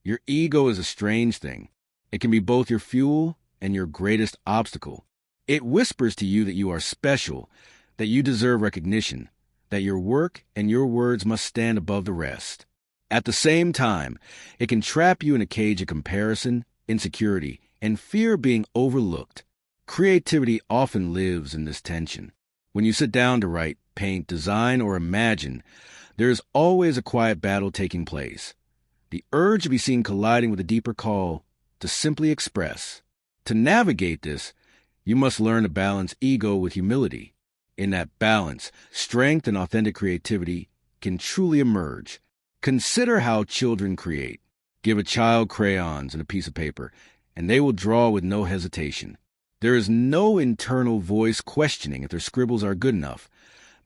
Your ego is a strange thing. It can be both your fuel and your greatest obstacle. It whispers to you that you are special, that you deserve recognition, that your work and your words must stand above the rest. At the same time, it can trap you in a cage of comparison, insecurity, and fear of being overlooked. Creativity often lives in this tension. When you sit down to write, paint, design, or imagine, there is always a quiet battle taking place. The urge to be seen colliding with a deeper call to simply express. To navigate this, you must learn to balance ego with humility. In that balance, strength and authentic creativity can truly emerge. Consider how children create. Give a child crayons and a piece of paper, and they will draw with no hesitation. There is no internal voice questioning if their scribbles are good enough,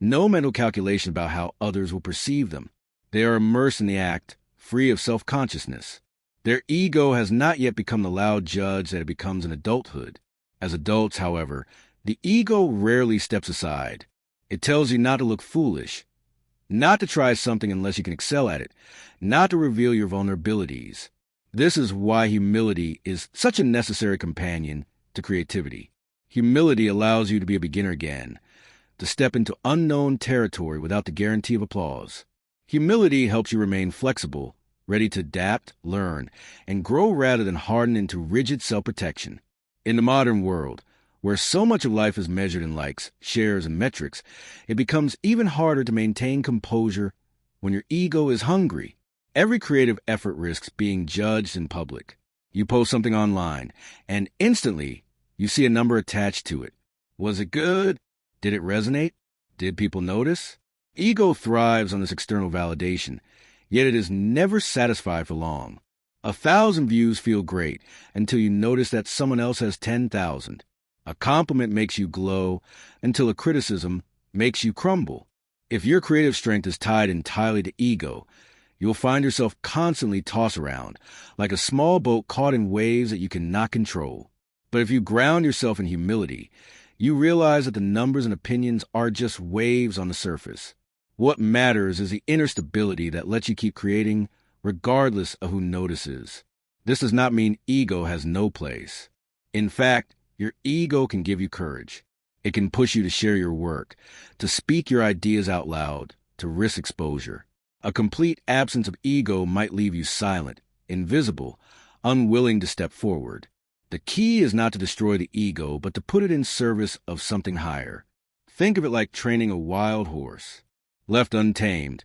no mental calculation about how others will perceive them. They are immersed in the act, free of self-consciousness. Their ego has not yet become the loud judge that it becomes in adulthood. As adults, however, the ego rarely steps aside. It tells you not to look foolish, not to try something unless you can excel at it, not to reveal your vulnerabilities. This is why humility is such a necessary companion to creativity. Humility allows you to be a beginner again, to step into unknown territory without the guarantee of applause. Humility helps you remain flexible, ready to adapt, learn, and grow rather than harden into rigid self-protection. In the modern world, where so much of life is measured in likes, shares, and metrics, it becomes even harder to maintain composure when your ego is hungry. Every creative effort risks being judged in public. You post something online, and instantly, you see a number attached to it. Was it good? Did it resonate? Did people notice? Ego thrives on this external validation, yet it is never satisfied for long. 1,000 views feel great until you notice that someone else has 10,000. A compliment makes you glow until a criticism makes you crumble. If your creative strength is tied entirely to ego, you'll find yourself constantly tossed around, like a small boat caught in waves that you cannot control. But if you ground yourself in humility, you realize that the numbers and opinions are just waves on the surface. What matters is the inner stability that lets you keep creating regardless of who notices. This does not mean ego has no place. In fact, your ego can give you courage. It can push you to share your work, to speak your ideas out loud, to risk exposure. A complete absence of ego might leave you silent, invisible, unwilling to step forward. The key is not to destroy the ego, but to put it in service of something higher. Think of it like training a wild horse. Left untamed,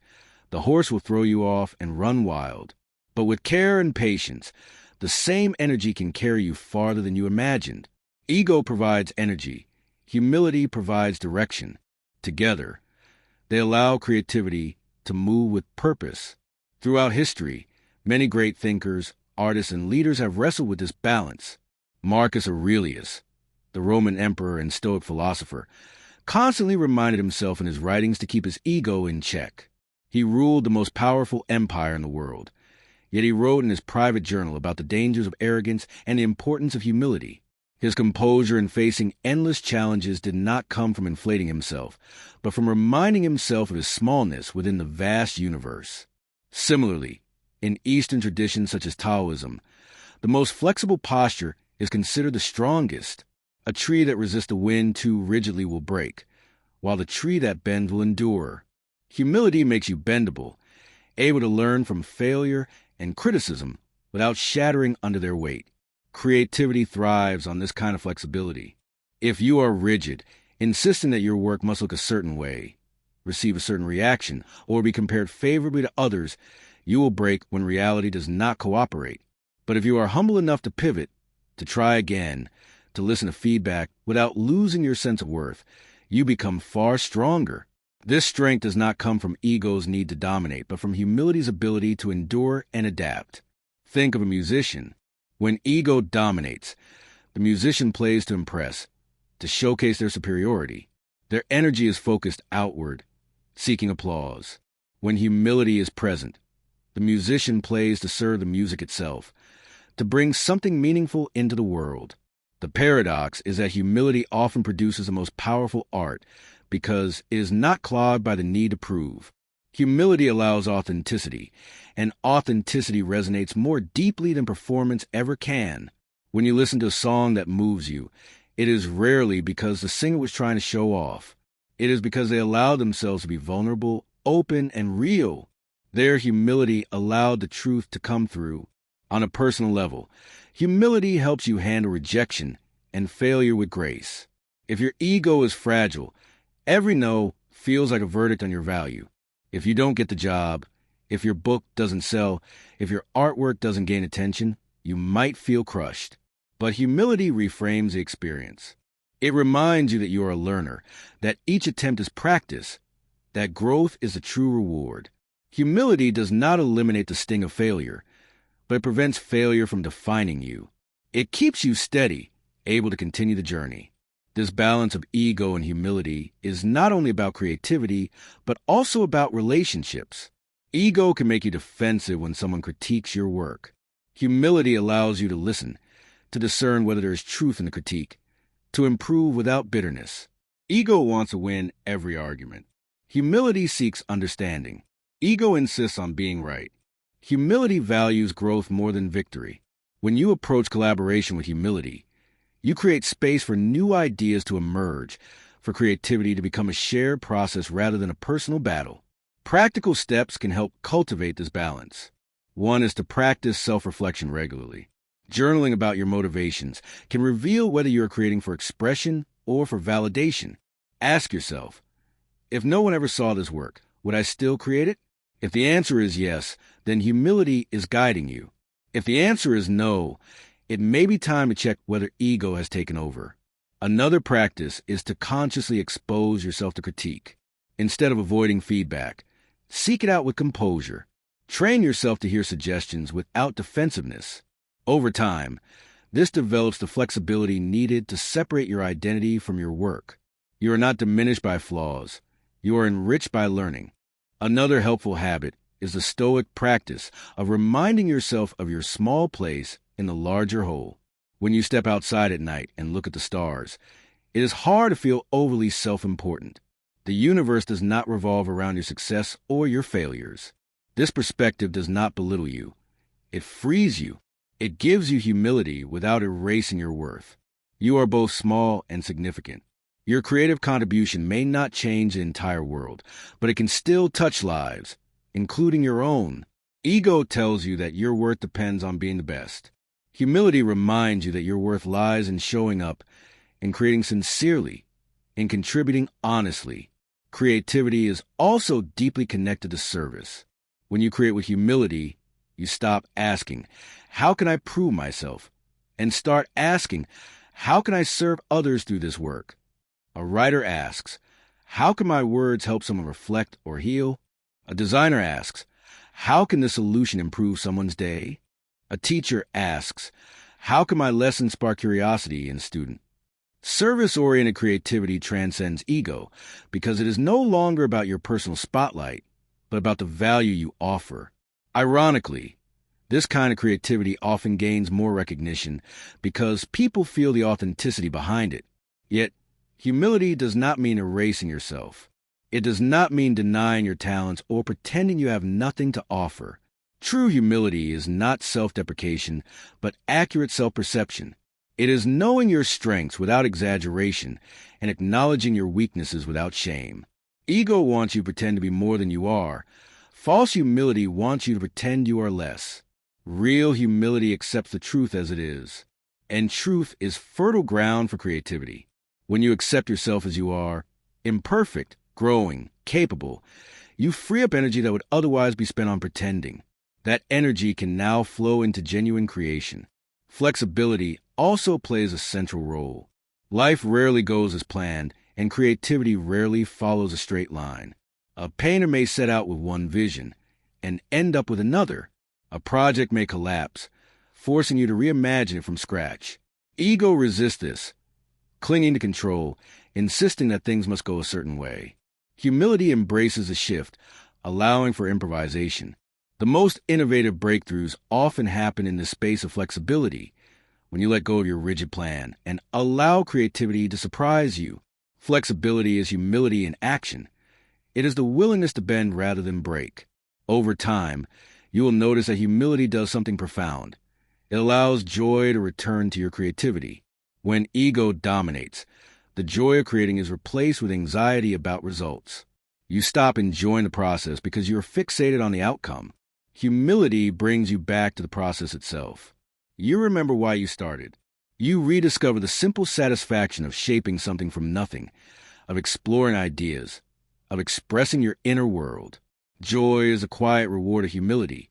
the horse will throw you off and run wild. But with care and patience, the same energy can carry you farther than you imagined. Ego provides energy. Humility provides direction. Together, they allow creativity to move with purpose. Throughout history, many great thinkers, artists, and leaders have wrestled with this balance. Marcus Aurelius, the Roman emperor and Stoic philosopher, constantly reminded himself in his writings to keep his ego in check. He ruled the most powerful empire in the world, yet he wrote in his private journal about the dangers of arrogance and the importance of humility. His composure in facing endless challenges did not come from inflating himself, but from reminding himself of his smallness within the vast universe. Similarly, in Eastern traditions such as Taoism, the most flexible posture is considered the strongest. A tree that resists the wind too rigidly will break, while the tree that bends will endure. Humility makes you bendable, able to learn from failure and criticism without shattering under their weight. Creativity thrives on this kind of flexibility. If you are rigid, insisting that your work must look a certain way, receive a certain reaction, or be compared favorably to others, you will break when reality does not cooperate. But if you are humble enough to pivot, to try again, to listen to feedback without losing your sense of worth, you become far stronger. This strength does not come from ego's need to dominate, but from humility's ability to endure and adapt. Think of a musician. When ego dominates, the musician plays to impress, to showcase their superiority. Their energy is focused outward, seeking applause. When humility is present, the musician plays to serve the music itself, to bring something meaningful into the world. The paradox is that humility often produces the most powerful art because it is not clogged by the need to prove. Humility allows authenticity, and authenticity resonates more deeply than performance ever can. When you listen to a song that moves you, it is rarely because the singer was trying to show off. It is because they allowed themselves to be vulnerable, open, and real. Their humility allowed the truth to come through. On a personal level, humility helps you handle rejection and failure with grace. If your ego is fragile, every no feels like a verdict on your value. If you don't get the job, if your book doesn't sell, if your artwork doesn't gain attention, you might feel crushed. But humility reframes the experience. It reminds you that you are a learner, that each attempt is practice, that growth is a true reward. Humility does not eliminate the sting of failure, but it prevents failure from defining you. It keeps you steady, able to continue the journey. This balance of ego and humility is not only about creativity, but also about relationships. Ego can make you defensive when someone critiques your work. Humility allows you to listen, to discern whether there is truth in the critique, to improve without bitterness. Ego wants to win every argument. Humility seeks understanding. Ego insists on being right. Humility values growth more than victory. When you approach collaboration with humility, you create space for new ideas to emerge, for creativity to become a shared process rather than a personal battle. Practical steps can help cultivate this balance. One is to practice self-reflection regularly. Journaling about your motivations can reveal whether you are creating for expression or for validation. Ask yourself, if no one ever saw this work, would I still create it? If the answer is yes, then humility is guiding you. If the answer is no, it may be time to check whether ego has taken over. Another practice is to consciously expose yourself to critique. Instead of avoiding feedback, seek it out with composure. Train yourself to hear suggestions without defensiveness. Over time, this develops the flexibility needed to separate your identity from your work. You are not diminished by flaws. You are enriched by learning. Another helpful habit is the stoic practice of reminding yourself of your small place in the larger whole. When you step outside at night and look at the stars, it is hard to feel overly self-important. The universe does not revolve around your success or your failures. This perspective does not belittle you. It frees you. It gives you humility without erasing your worth. You are both small and significant. Your creative contribution may not change the entire world, but it can still touch lives, including your own. Ego tells you that your worth depends on being the best. Humility reminds you that your worth lies in showing up, in creating sincerely, in contributing honestly. Creativity is also deeply connected to service. When you create with humility, you stop asking, how can I prove myself? And start asking, how can I serve others through this work? A writer asks, how can my words help someone reflect or heal? A designer asks, how can this solution improve someone's day? A teacher asks, how can my lesson spark curiosity in a student? Service-oriented creativity transcends ego because it is no longer about your personal spotlight, but about the value you offer. Ironically, this kind of creativity often gains more recognition because people feel the authenticity behind it. Yet, humility does not mean erasing yourself. It does not mean denying your talents or pretending you have nothing to offer. True humility is not self-deprecation, but accurate self-perception. It is knowing your strengths without exaggeration and acknowledging your weaknesses without shame. Ego wants you to pretend to be more than you are. False humility wants you to pretend you are less. Real humility accepts the truth as it is. And truth is fertile ground for creativity. When you accept yourself as you are, imperfect, growing, capable, you free up energy that would otherwise be spent on pretending. That energy can now flow into genuine creation. Flexibility also plays a central role. Life rarely goes as planned, and creativity rarely follows a straight line. A painter may set out with one vision and end up with another. A project may collapse, forcing you to reimagine it from scratch. Ego resists this, clinging to control, insisting that things must go a certain way. Humility embraces a shift, allowing for improvisation. The most innovative breakthroughs often happen in the space of flexibility, when you let go of your rigid plan and allow creativity to surprise you. Flexibility is humility in action. It is the willingness to bend rather than break. Over time, you will notice that humility does something profound. It allows joy to return to your creativity. When ego dominates, the joy of creating is replaced with anxiety about results. You stop enjoying the process because you are fixated on the outcome. Humility brings you back to the process itself. You remember why you started. You rediscover the simple satisfaction of shaping something from nothing, of exploring ideas, of expressing your inner world. Joy is a quiet reward of humility,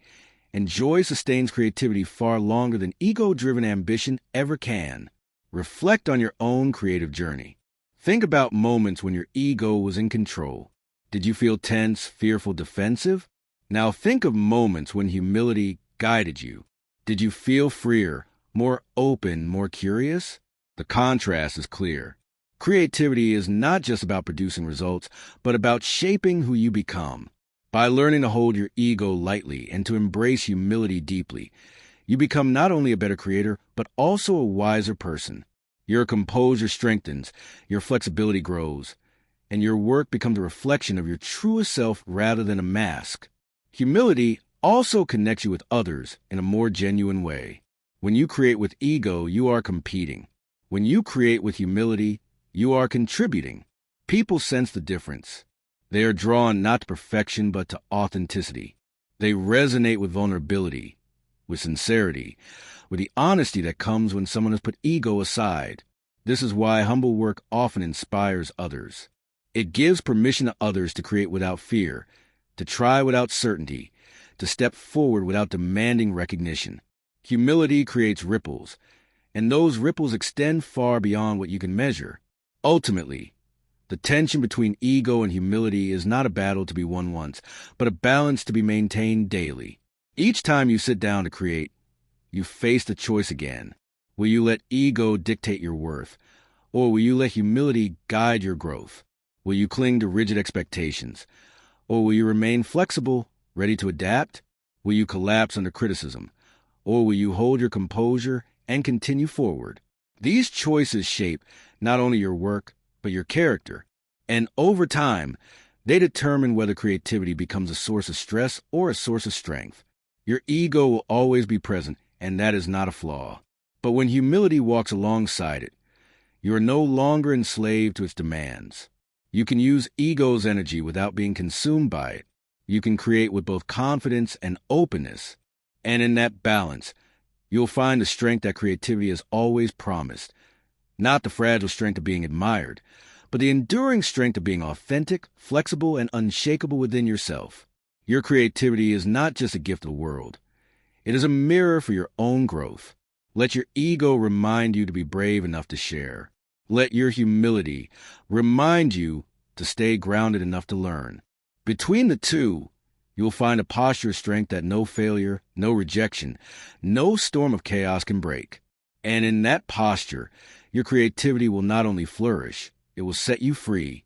and joy sustains creativity far longer than ego-driven ambition ever can. Reflect on your own creative journey. Think about moments when your ego was in control. Did you feel tense, fearful, defensive? Now think of moments when humility guided you. Did you feel freer, more open, more curious? The contrast is clear. Creativity is not just about producing results, but about shaping who you become. By learning to hold your ego lightly and to embrace humility deeply, you become not only a better creator, but also a wiser person. Your composure strengthens, your flexibility grows, and your work becomes a reflection of your truest self rather than a mask. Humility also connects you with others in a more genuine way. When you create with ego, you are competing. When you create with humility, you are contributing. People sense the difference. They are drawn not to perfection, but to authenticity. They resonate with vulnerability, with sincerity, with the honesty that comes when someone has put ego aside. This is why humble work often inspires others. It gives permission to others to create without fear, to try without certainty, to step forward without demanding recognition. Humility creates ripples, and those ripples extend far beyond what you can measure. Ultimately, the tension between ego and humility is not a battle to be won once, but a balance to be maintained daily. Each time you sit down to create, you face the choice again. Will you let ego dictate your worth, or will you let humility guide your growth? Will you cling to rigid expectations, or will you remain flexible, ready to adapt? Will you collapse under criticism, or will you hold your composure and continue forward? These choices shape not only your work, but your character. And over time, they determine whether creativity becomes a source of stress or a source of strength. Your ego will always be present, and that is not a flaw. But when humility walks alongside it, you are no longer enslaved to its demands. You can use ego's energy without being consumed by it. You can create with both confidence and openness. And in that balance, you'll find the strength that creativity has always promised. Not the fragile strength of being admired, but the enduring strength of being authentic, flexible, and unshakable within yourself. Your creativity is not just a gift of the world. It is a mirror for your own growth. Let your ego remind you to be brave enough to share. Let your humility remind you to stay grounded enough to learn. Between the two, you'll find a posture of strength that no failure, no rejection, no storm of chaos can break. And in that posture, your creativity will not only flourish, it will set you free.